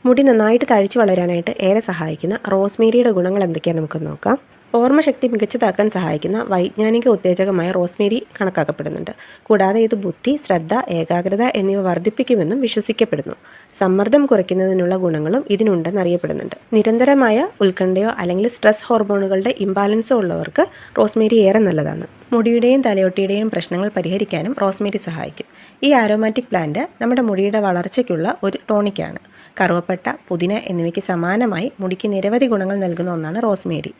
മുടി നന്നായിട്ട് തഴച്ചു വളരാനായിട്ട് ഏറെ സഹായിക്കുന്ന റോസ്മേരിയുടെ ഗുണങ്ങൾ എന്തൊക്കെയാണെന്ന് നമുക്ക് നോക്കാം. ഓർമ്മശക്തി മികച്ചതാക്കാൻ സഹായിക്കുന്ന വൈജ്ഞാനിക ഉത്തേജകമായ റോസ്മേരി കണക്കാക്കപ്പെടുന്നുണ്ട്. കൂടാതെ ഇത് ബുദ്ധി, ശ്രദ്ധ, ഏകാഗ്രത എന്നിവ വർദ്ധിപ്പിക്കുമെന്നും വിശ്വസിക്കപ്പെടുന്നു. സമ്മർദ്ദം കുറയ്ക്കുന്നതിനുള്ള ഗുണങ്ങളും ഇതിനുണ്ടെന്നറിയപ്പെടുന്നുണ്ട്. നിരന്തരമായ ഉത്കണ്ഠയോ അല്ലെങ്കിൽ സ്ട്രെസ് ഹോർമോണുകളുടെ ഇംബാലൻസോ ഉള്ളവർക്ക് റോസ്മേരി ഏറെ നല്ലതാണ്. മുടിയുടെയും തലയോട്ടിയുടെയും പ്രശ്നങ്ങൾ പരിഹരിക്കാനും റോസ്മേരി സഹായിക്കും. ഈ ആരോമാറ്റിക് പ്ലാന്റ് നമ്മുടെ മുടിയുടെ വളർച്ചയ്ക്കുള്ള ഒരു ടോണിക്കാണ്. കറുവപ്പട്ട, പുതിന എന്നിവയ്ക്ക് സമാനമായി മുടിക്ക് നിരവധി ഗുണങ്ങൾ നൽകുന്ന ഒന്നാണ് റോസ്മേരി.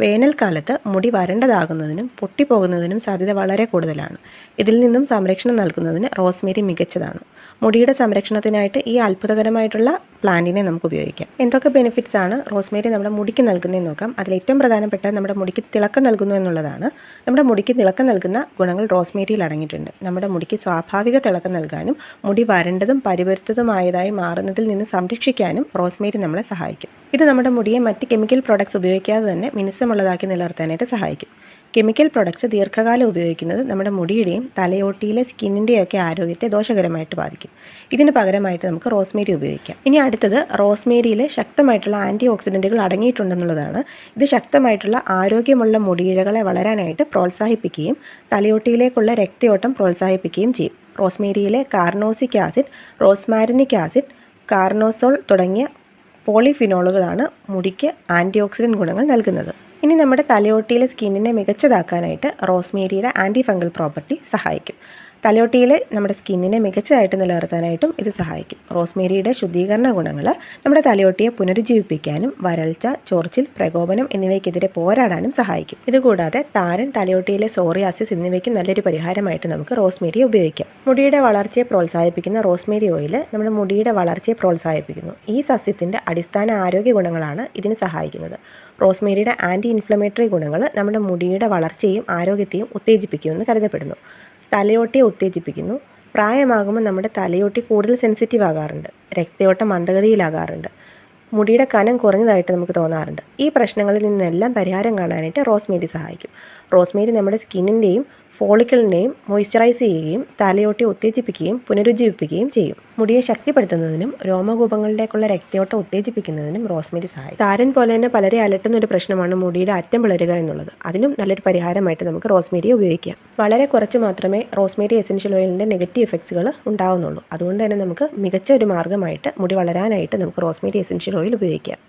വേനൽക്കാലത്ത് മുടി വരണ്ടതാകുന്നതിനും പൊട്ടിപ്പോകുന്നതിനും സാധ്യത വളരെ കൂടുതലാണ്. ഇതിൽ നിന്നും സംരക്ഷണം നൽകുന്നതിന് റോസ്മേരി മികച്ചതാണ്. മുടിയുടെ സംരക്ഷണത്തിനായിട്ട് ഈ അത്ഭുതകരമായിട്ടുള്ള പ്ലാന്റിനെ നമുക്ക് ഉപയോഗിക്കാം. എന്തൊക്കെ ബെനിഫിറ്റ്സ് ആണ് റോസ്മേരി നമ്മുടെ മുടിക്ക് നൽകുന്നതെന്ന് നോക്കാം. അതിൽ ഏറ്റവും പ്രധാനപ്പെട്ട നമ്മുടെ മുടിക്ക് തിളക്കം നൽകുന്നു എന്നുള്ളതാണ്. നമ്മുടെ മുടിക്ക് തിളക്കം നൽകുന്ന ഗുണങ്ങൾ റോസ്മേരിയിൽ അടങ്ങിയിട്ടുണ്ട്. നമ്മുടെ മുടിക്ക് സ്വാഭാവിക തിളക്കം നൽകാനും മുടി വരണ്ടതും പരിപരുത്തതുമായതായി മാറുന്നതിൽ നിന്ന് സംരക്ഷിക്കാനും റോസ്മേരി നമ്മളെ സഹായിക്കും. ഇത് നമ്മുടെ മുടിയെ മറ്റ് കെമിക്കൽ പ്രോഡക്ട്സ് ഉപയോഗിക്കാതെ തന്നെ മിനുസമുള്ളതാക്കി നിലനിർത്താനായിട്ട് സഹായിക്കും. കെമിക്കൽ പ്രൊഡക്ട്സ് ദീർഘകാലം ഉപയോഗിക്കുന്നത് നമ്മുടെ മുടിയുടെയും തലയോട്ടിയിലെ സ്കിന്നിൻ്റെയൊക്കെ ആരോഗ്യത്തെ ദോഷകരമായിട്ട് ബാധിക്കും. ഇതിന് പകരമായിട്ട് നമുക്ക് റോസ്മേരി ഉപയോഗിക്കാം. ഇനി അടുത്തത് റോസ്മേരിയിൽ ശക്തമായിട്ടുള്ള ആൻറ്റി ഓക്സിഡൻറ്റുകൾ അടങ്ങിയിട്ടുണ്ടെന്നുള്ളതാണ്. ഇത് ശക്തമായിട്ടുള്ള ആരോഗ്യമുള്ള മുടിയിഴകളെ വളരാനായിട്ട് പ്രോത്സാഹിപ്പിക്കുകയും തലയോട്ടിയിലേക്കുള്ള രക്തയോട്ടം പ്രോത്സാഹിപ്പിക്കുകയും ചെയ്യും. റോസ്മേരിയിലെ കാർനോസിക് ആസിഡ്, റോസ്മാരിനിക് ആസിഡ്, കാർനോസോൾ തുടങ്ങിയ പോളിഫിനോളുകളാണ് മുടിക്ക് ആൻറ്റി ഓക്സിഡൻറ്റ് ഗുണങ്ങൾ നൽകുന്നത്. ഇനി നമ്മുടെ തലയോട്ടിയിലെ സ്കിന്നിനെ മികച്ചതാക്കാനായിട്ട് റോസ്മേരിയുടെ ആൻറ്റി ഫംഗൽ പ്രോപ്പർട്ടി സഹായിക്കും. തലയോട്ടിയിലെ നമ്മുടെ സ്കിന്നിനെ മികച്ചതായിട്ട് നിലനിർത്താനായിട്ടും ഇത് സഹായിക്കും. റോസ്മേരിയുടെ ശുദ്ധീകരണ ഗുണങ്ങൾ നമ്മുടെ തലയോട്ടിയെ പുനരുജ്ജീവിപ്പിക്കാനും വരൾച്ച, ചൊറിച്ചിൽ, പ്രകോപനം എന്നിവയ്ക്കെതിരെ പോരാടാനും സഹായിക്കും. ഇതുകൂടാതെ താരൻ, തലയോട്ടിയിലെ സോറിയാസിസ് എന്നിവയ്ക്ക് നല്ലൊരു പരിഹാരമായിട്ട് നമുക്ക് റോസ്മേരി ഉപയോഗിക്കാം. മുടിയുടെ വളർച്ചയെ പ്രോത്സാഹിപ്പിക്കുന്ന റോസ്മേരി ഓയിൽ നമ്മുടെ മുടിയുടെ വളർച്ചയെ പ്രോത്സാഹിപ്പിക്കുന്നു. ഈ സസ്യത്തിൻ്റെ അടിസ്ഥാന ആരോഗ്യ ഗുണങ്ങളാണ് ഇതിന് സഹായിക്കുന്നത്. റോസ്മേരിയുടെ ആൻറ്റി ഇൻഫ്ലമേറ്ററി ഗുണങ്ങൾ നമ്മുടെ മുടിയുടെ വളർച്ചയും ആരോഗ്യത്തെയും ഉത്തേജിപ്പിക്കുമെന്ന് കരുതപ്പെടുന്നു. തലയോട്ടിയെ ഉത്തേജിപ്പിക്കുന്നു. പ്രായമാകുമ്പോൾ നമ്മുടെ തലയോട്ടി കൂടുതൽ സെൻസിറ്റീവ് ആകാറുണ്ട്. രക്തയോട്ടം മന്ദഗതിയിലാകാറുണ്ട്. മുടിയുടെ കനം കുറഞ്ഞതായിട്ട് നമുക്ക് തോന്നാറുണ്ട്. ഈ പ്രശ്നങ്ങളിൽ നിന്നെല്ലാം പരിഹാരം കാണാനായിട്ട് റോസ്മേരി സഹായിക്കും. റോസ്മേരി നമ്മുടെ സ്കിന്നിൻ്റെയും ഫോളിക്കിളിനെയും മോയ്സ്ചറൈസ് ചെയ്യുകയും തലയോട്ടി ഉത്തേജിപ്പിക്കുകയും പുനരുജ്ജീവിപ്പിക്കുകയും ചെയ്യും. മുടിയെ ശക്തിപ്പെടുത്തുന്നതിനും രോമകൂപങ്ങളിലേക്കുള്ള രക്തയോട്ടം ഉത്തേജിപ്പിക്കുന്നതിനും റോസ്മേരി സഹായിക്കും. താരൻ പോലെ തന്നെ പലരെ അലട്ടുന്ന ഒരു പ്രശ്നമാണ് മുടിയുടെ അറ്റം പിളരുക എന്നുള്ളത്. അതിനും നല്ലൊരു പരിഹാരമായിട്ട് നമുക്ക് റോസ്മേരി ഉപയോഗിക്കാം. വളരെ കുറച്ച് മാത്രമേ റോസ്മേരി എസൻഷ്യൽ ഓയിലിൻ്റെ നെഗറ്റീവ് എഫക്ട്സുകൾ ഉണ്ടാവുന്നുള്ളൂ. അതുകൊണ്ട് തന്നെ നമുക്ക് മികച്ച ഒരു മാർഗ്ഗമായിട്ട് മുടി വളരാനായിട്ട് നമുക്ക് റോസ്മേരി എസൻഷ്യൽ ഓയിൽ ഉപയോഗിക്കാം.